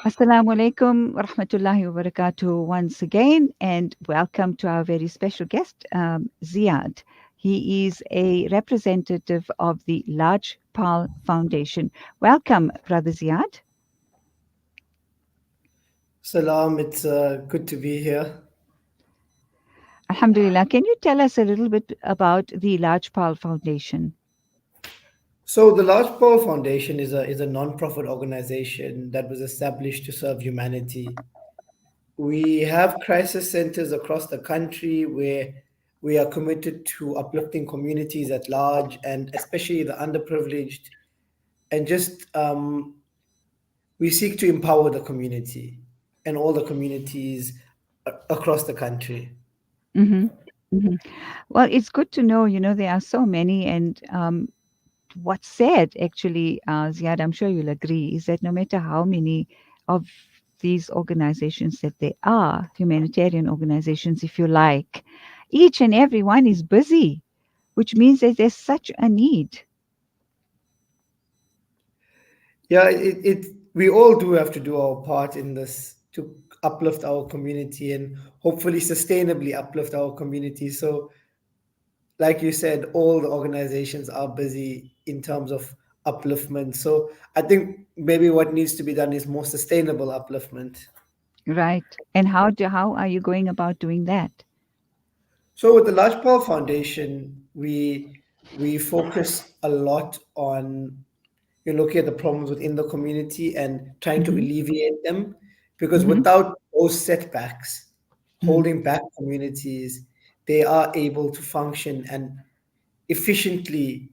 Assalamu alaikum wa rahmatullahi wa barakatuh once again, and welcome to our very special guest, Ziyaad. He is a representative of the Lajpaal Foundation. Welcome, Brother Ziyaad. Salam, it's good to be here. Alhamdulillah. Can you tell us a little bit about the Lajpaal Foundation? So the Lajpaal Foundation is a non-profit organization that was established to serve humanity. We have crisis centers across the country where we are committed to uplifting communities at large and especially the underprivileged, and just we seek to empower the community and all the communities across the country. Hmm. Hmm. Well, it's good to know, there are so many, and what's said actually, Ziad, I'm sure you'll agree, is that no matter how many of these organizations that there are, humanitarian organizations, if you like, each and every one is busy, which means that there's such a need. Yeah, we all do have to do our part in this to uplift our community and hopefully sustainably uplift our community. So, like you said, all the organizations are busy in terms of upliftment. So, I think maybe what needs to be done is more sustainable upliftment. Right. And how are you going about doing that? So, with the Lajpal Foundation, we focus a lot on looking at the problems within the community and trying to Mm-hmm. alleviate them, because Mm-hmm. without those setbacks Mm. holding back communities, they are able to function and efficiently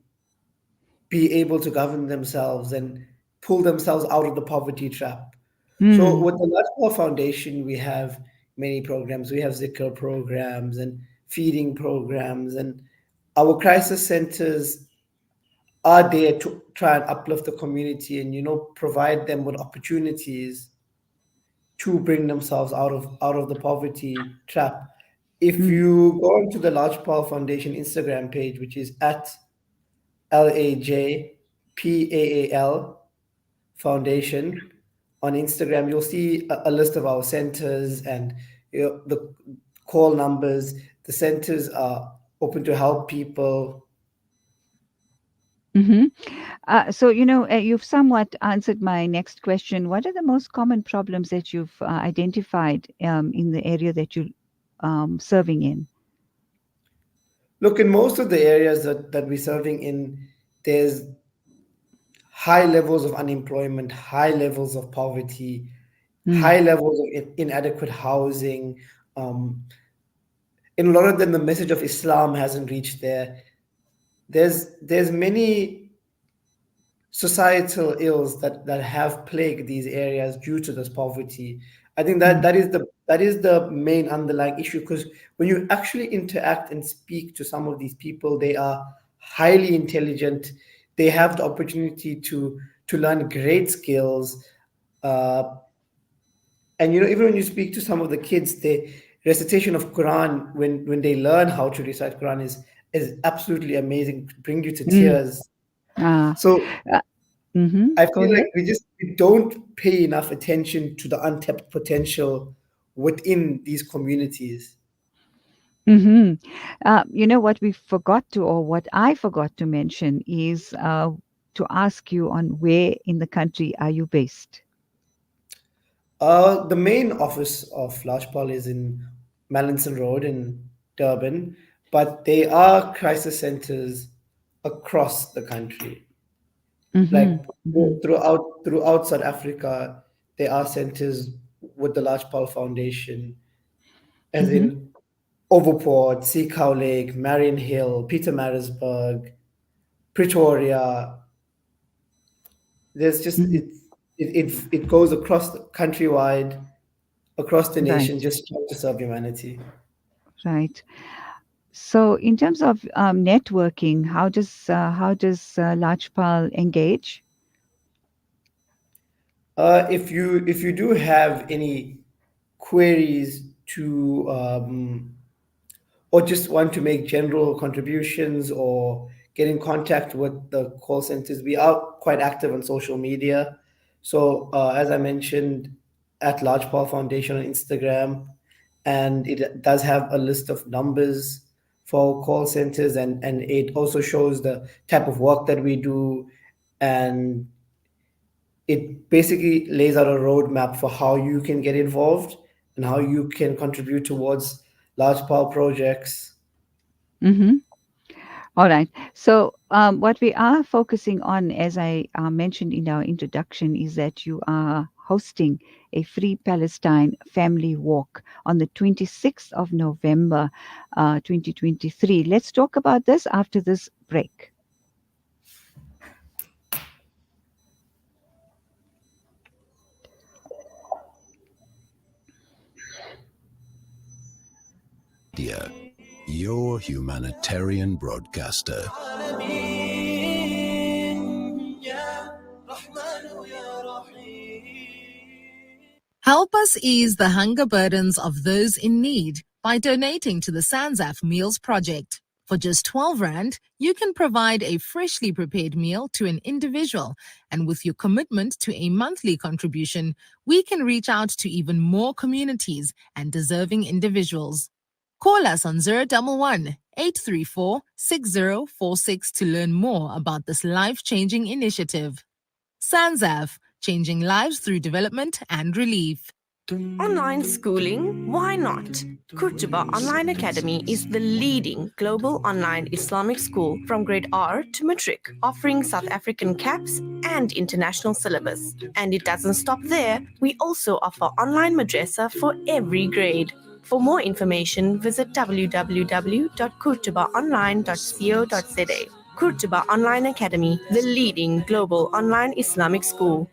be able to govern themselves and pull themselves out of the poverty trap. So Mm. with the Lajpal Foundation, we have many programs. We have zikr programs and feeding programs, and our crisis centers are there to try and uplift the community and provide them with opportunities to bring themselves out of the poverty trap. If Mm. you go onto the Lajpaal Foundation Instagram page, which is at LAJPAAL Foundation on Instagram, you'll see a list of our centers and the call numbers. The centers are open to help people. Mm-hmm. So, you've somewhat answered my next question. What are the most common problems that you've identified in the area that you're serving in? Look, in most of the areas that we're serving in, there's high levels of unemployment, high levels of poverty, Mm. high levels of inadequate housing. In a lot of them, the message of Islam hasn't reached there. There's many societal ills that have plagued these areas due to this poverty. I think that Mm. that is the main underlying issue, because when you actually interact and speak to some of these people, they are highly intelligent. They have the opportunity to learn great skills, uh, and even when you speak to some of the kids, the recitation of Quran, when they learn how to recite Quran, is absolutely amazing, bring you to Mm. tears. Ah. So Uh, mhm. I Go feel like ahead. we don't pay enough attention to the untapped potential within these communities. Hmm. What we forgot to, or what I forgot to mention, is to ask you on where in the country are you based? The main office of Lajpal is in Mallinson Road in Durban, but they are crisis centers across the country. Like Mm-hmm. Mm-hmm. throughout South Africa, there are centers with the Lajpal Foundation, as Mm-hmm. in Overport, Seacow Lake, Marion Hill, Pietermaritzburg, Pretoria. There's just Hmm. it goes across the countrywide, across the nation, Right. just trying to serve humanity. Right. So, in terms of networking, how does Lajpal engage? If you do have any queries to or just want to make general contributions or get in contact with the call centers, we are quite active on social media. So as I mentioned, at Lajpaal Foundation on Instagram, and it does have a list of numbers for call centers, and it also shows the type of work that we do, and it basically lays out a roadmap for how you can get involved and how you can contribute towards large power projects. Mm-hmm. All right. So, what we are focusing on, as I mentioned in our introduction, is that you are hosting a Free Palestine family walk on the 26th of November, 2023. Let's talk about this after this break. Dear, your humanitarian broadcaster. Help us ease the hunger burdens of those in need by donating to the Sanzaf Meals Project. For just 12 Rand, you can provide a freshly prepared meal to an individual, and with your commitment to a monthly contribution, we can reach out to even more communities and deserving individuals. Call us on 011 834 6046 to learn more about this life-changing initiative. Sanzaf, changing lives through development and relief. Online schooling? Why not? Kurtuba Online Academy is the leading global online Islamic school from grade R to matric, offering South African caps and international syllabus. And it doesn't stop there. We also offer online madrasa for every grade. For more information, visit www.kurtubaonline.co.za. Kurtuba Online Academy, the leading global online Islamic school.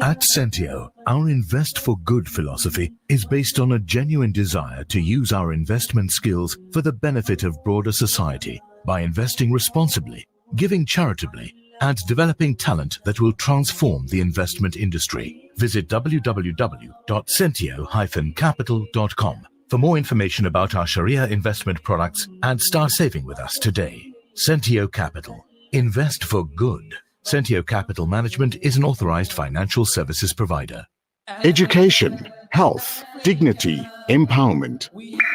At Sentio, our Invest for Good philosophy is based on a genuine desire to use our investment skills for the benefit of broader society by investing responsibly, giving charitably, and developing talent that will transform the investment industry. Visit www.sentio-capital.com for more information about our Sharia investment products and start saving with us today. Sentio Capital. Invest for good. Sentio Capital Management is an authorized financial services provider. Education, health, dignity, empowerment.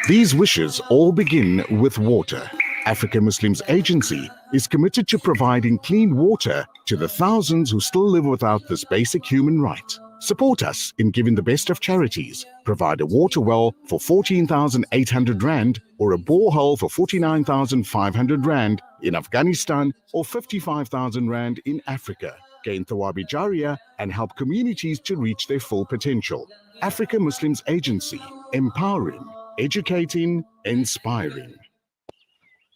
These wishes all begin with water. Africa Muslims Agency is committed to providing clean water to the thousands who still live without this basic human right. Support us in giving the best of charities. Provide a water well for 14,800 Rand or a borehole for 49,500 Rand in Afghanistan or 55,000 Rand in Africa. Gain Thawabi Jariyah and help communities to reach their full potential. Africa Muslims Agency, empowering, educating, inspiring.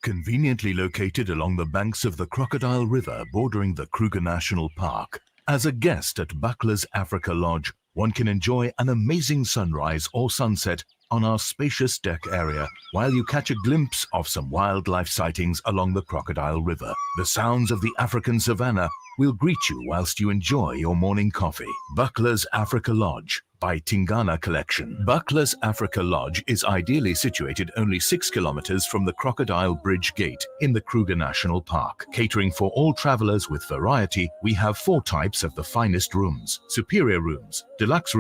Conveniently located along the banks of the Crocodile River bordering the Kruger National Park, as a guest at Buckler's Africa Lodge, one can enjoy an amazing sunrise or sunset on our spacious deck area while you catch a glimpse of some wildlife sightings along the Crocodile River. The sounds of the African savannah will greet you whilst you enjoy your morning coffee. Buckler's Africa Lodge by Tingana Collection. Buckler's Africa Lodge is ideally situated only 6 kilometers from the Crocodile Bridge Gate in the Kruger National Park. Catering for all travelers with variety, we have 4 types of the finest rooms: superior rooms, deluxe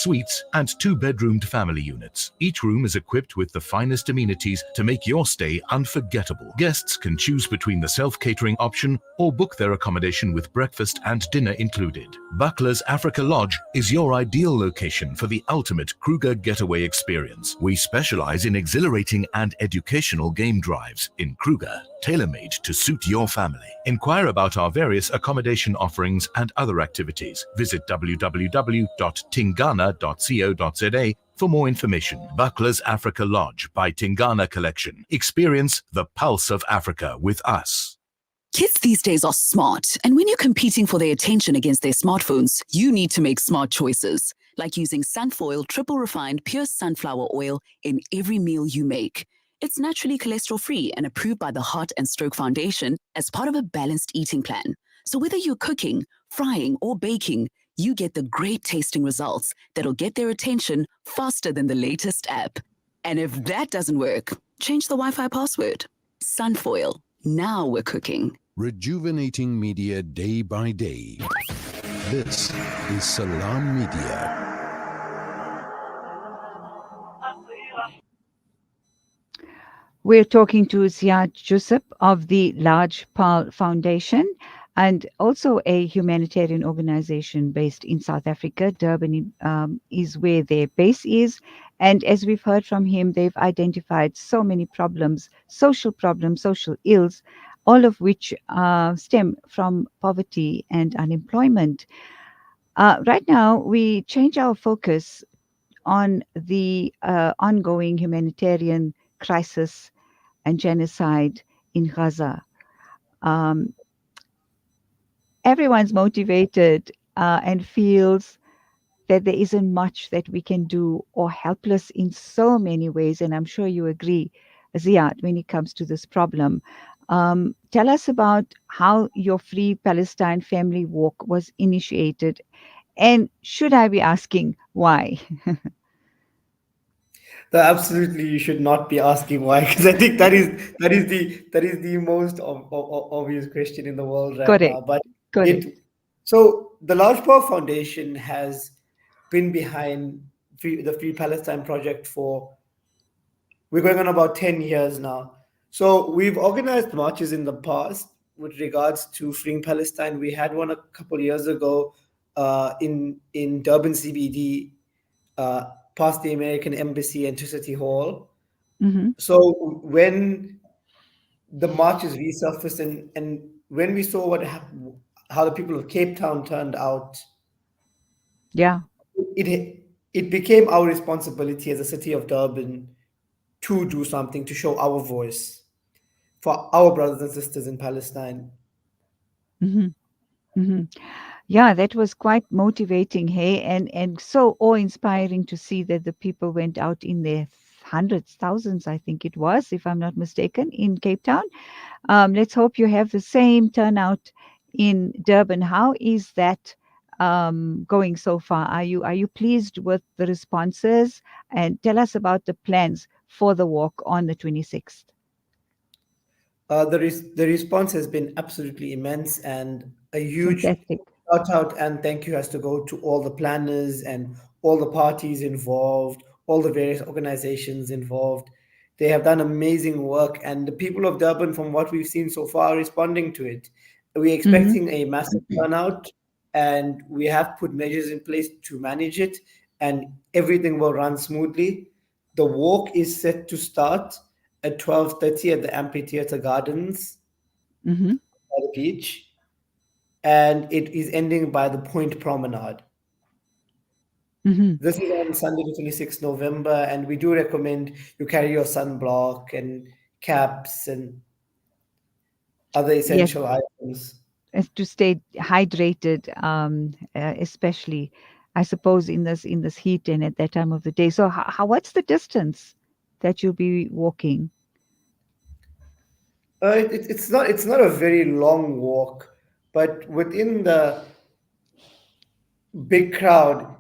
suites, and 2-bedroomed family units. Each room is equipped with the finest amenities to make your stay unforgettable. Guests can choose between the self-catering option or book their accommodation with breakfast and dinner included. Buckler's Africa Lodge is your ideal location for the ultimate Kruger getaway experience. We specialize in exhilarating and educational game drives in Kruger, tailor-made to suit your family. Inquire about our various accommodation offerings and other activities. Visit www.tingana.co.za for more information. Buckler's Africa Lodge by Tingana Collection. Experience the pulse of Africa with us. Kids these days are smart, and when you're competing for their attention against their smartphones, you need to make smart choices, like using Sunfoil triple refined pure sunflower oil in every meal you make. It's naturally cholesterol-free and approved by the Heart and Stroke Foundation as part of a balanced eating plan. So whether you're cooking, frying, or baking, you get the great tasting results that'll get their attention faster than the latest app. And if that doesn't work, change the Wi-Fi password. Sunfoil. Now we're cooking. rejuvenating media day by day. This is Salam Media. We're talking to Ziyaad Joosub of the Lajpaal Foundation and also a humanitarian organization based in South Africa. Durban is where their base is. And as we've heard from him, they've identified so many problems, social ills, all of which stem from poverty and unemployment. Right now, we change our focus on the ongoing humanitarian crisis and genocide in Gaza. Um, Everyone's motivated and feels that there isn't much that we can do or helpless in so many ways. And I'm sure you agree, Ziyaad, when it comes to this problem. Tell us about how your Free Palestine Family Walk was initiated. And should I be asking why? Absolutely, you should not be asking why, because I think that is the most obvious question in the world right Correct. now. But Correct. it so the Large Power Foundation has been behind the Free Palestine project for we're going on about 10 years now. So we've organized marches in the past with regards to freeing Palestine. We had one a couple years ago in Durban CBD, uh, past the American Embassy and to City Hall. Hmm. So when the marches resurfaced and when we saw how the people of Cape Town turned out, Yeah. it it became our responsibility as a city of Durban to do something to show our voice for our brothers and sisters in Palestine. Hmm. Hmm. Yeah, that was quite motivating, hey, and so awe-inspiring to see that the people went out in their hundreds, thousands, I think it was, if I'm not mistaken, in Cape Town. Let's hope you have the same turnout in Durban. How is that going so far? Are you pleased with the responses? And tell us about the plans for the walk on the 26th. The response has been absolutely immense, and a huge Fantastic. shout out and thank you has to go to all the planners and all the parties involved, all the various organizations involved. They have done amazing work, and the people of Durban, from what we've seen so far, are responding to it. We're Hmm. expecting a massive turnout, and we have put measures in place to manage it, and everything will run smoothly. The walk is set to start at 12:30 at the Amphitheatre Gardens Hmm. by the beach, and it is ending by the Point Promenade. Hmm. This is on Sunday, the 26th November, and we do recommend you carry your sunblock and caps and other Yes, essential items. to stay hydrated, especially, I suppose, in this heat and at that time of the day. So, what's the distance that you'll be walking? It's not a very long walk, but within the big crowd,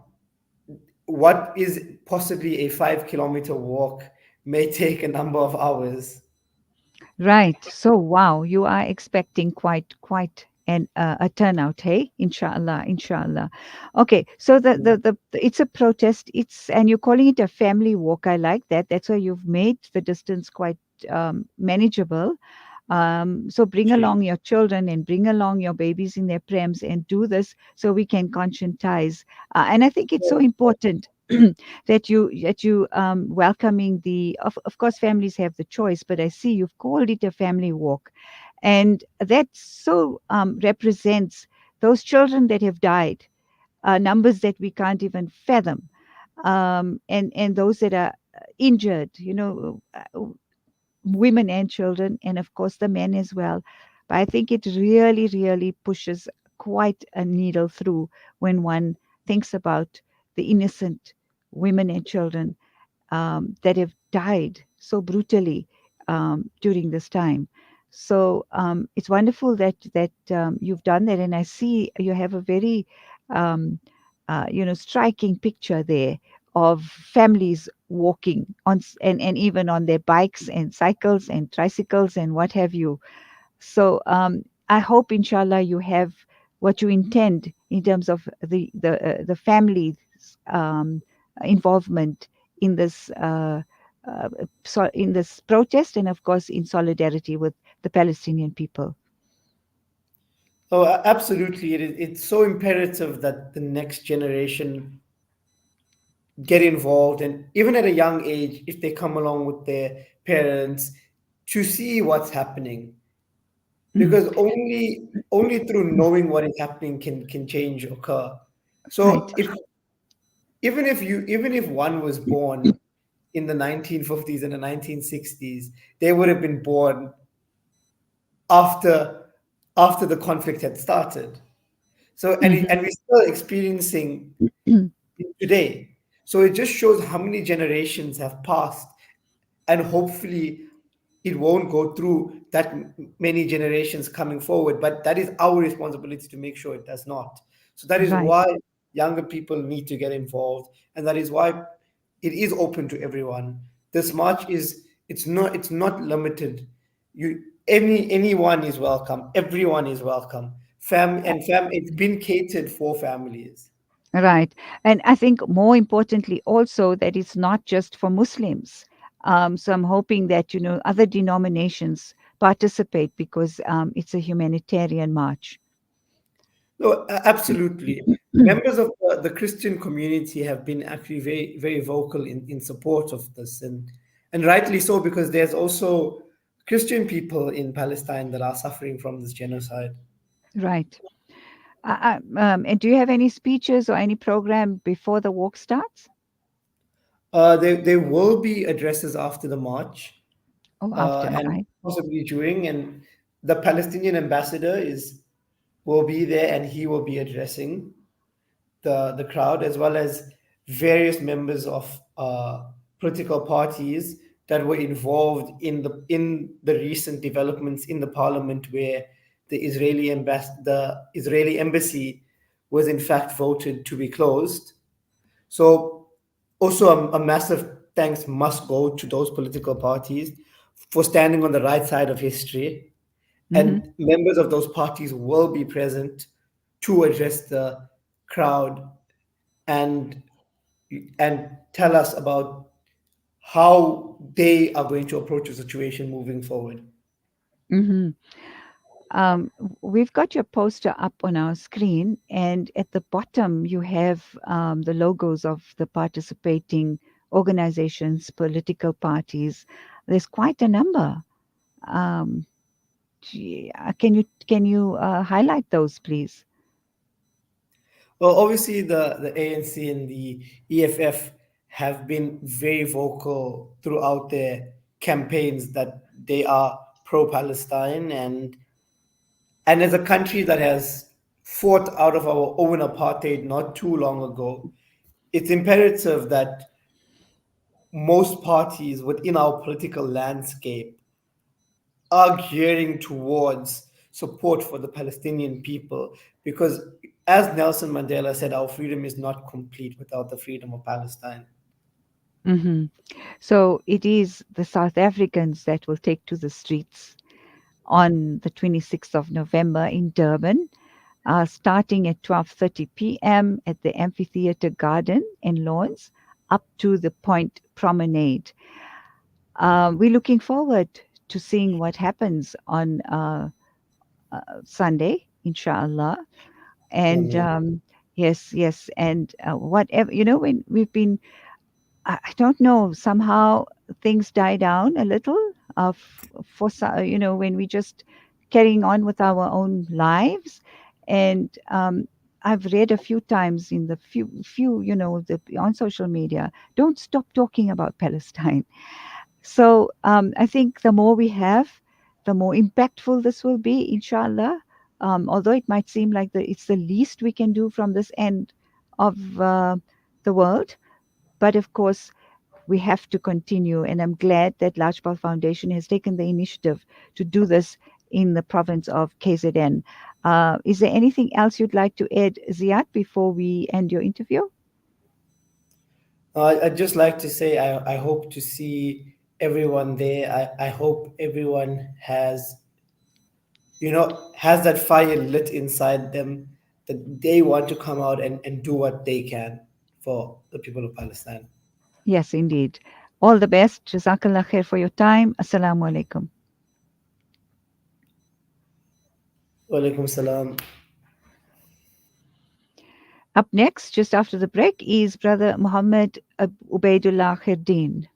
what is possibly a 5 kilometer walk may take a number of hours. Right. So, wow, you are expecting quite a turnout, hey? Inshallah, inshallah. Okay. So it's a protest. And you're calling it a family walk. I like that. That's why you've made the distance quite manageable. So bring along your children and bring along your babies in their prams and do this so we can conscientize. And I think it's so important that you welcoming of course families have the choice, but I see you've called it a family walk, and that so represents those children that have died, numbers that we can't even fathom, and those that are injured, women and children, and of course the men as well. But I think it really pushes quite a needle through when one thinks about the innocent women and children that have died so brutally during this time. So it's wonderful that you've done that, and I see you have a very striking picture there of families walking and even on their bikes and cycles and tricycles and what have you. So I hope, inshallah, you have what you intend in terms of the family's um, involvement in this in this protest, and of course in solidarity with the Palestinian people. Oh, absolutely. It's so imperative that the next generation get involved, and even at a young age, if they come along with their parents, to see what's happening, Mm, because only through knowing what is happening can change occur. right, So even if one was born in the 1950s and the 1960s, they would have been born after the conflict had started. So hmm and we're still experiencing it today. So it just shows how many generations have passed, and hopefully it won't go through that many generations coming forward. But that is our responsibility to make sure it does not. So that is right. why younger people need to get involved, and that is why it is open to everyone. This march is, it's not limited. You, anyone is welcome. Everyone is welcome. It's been catered for families. Right. And I think more importantly also that it's not just for Muslims. So I'm hoping that, other denominations participate because it's a humanitarian march. No, absolutely. Members of the Christian community have been actually very, very vocal in support of this, and rightly so, because there's also Christian people in Palestine that are suffering from this genocide. Right. And do you have any speeches or any program before the walk starts? There will be addresses after the march, Oh, after, and right? possibly during, and the Palestinian ambassador is will be there, and he will be addressing the crowd, as well as various members of political parties that were involved in the recent developments in the parliament, where the Israeli embassy was in fact voted to be closed. So also a massive thanks must go to those political parties for standing on the right side of history, Mm-hmm. and members of those parties will be present to address the crowd, and tell us about how they are going to approach the situation moving forward. Mm-hmm. We've got your poster up on our screen, and at the bottom, you have the logos of the participating organizations, political parties. There's quite a number. Um, can you highlight those, please? Well, obviously the ANC and the EFF have been very vocal throughout their campaigns that they are pro-Palestine, and as a country that has fought out of our own apartheid not too long ago, it's imperative that most parties within our political landscape are gearing towards support for the Palestinian people, because, as Nelson Mandela said, our freedom is not complete without the freedom of Palestine. Hmm. So it is the South Africans that will take to the streets on the 26th of November in Durban, starting at 12:30 p.m. at the Amphitheatre Garden and Lawns up to the Point Promenade. We're looking forward to seeing what happens on Sunday, inshallah. And Amen. yes, yes, and whatever, when we've been, I don't know, somehow things die down a little when we just carrying on with our own lives. And I've read a few times in the few, on social media, don't stop talking about Palestine. So I think the more we have, the more impactful this will be, inshallah. Although it might seem like it's the least we can do from this end of the world, but of course, we have to continue. And I'm glad that Lajpaal Foundation has taken the initiative to do this in the province of KZN. Is there anything else you'd like to add, Ziyaad, before we end your interview? I'd just like to say I hope to see everyone there. I hope everyone has has that fire lit inside them that they want to come out and do what they can for the people of Palestine. Yes, indeed. All the best. Jazakallah khair for your time. Assalamu alaikum. Walaikum salam. Up next, just after the break, is Brother Muhammad Ubaidullah Khirdin.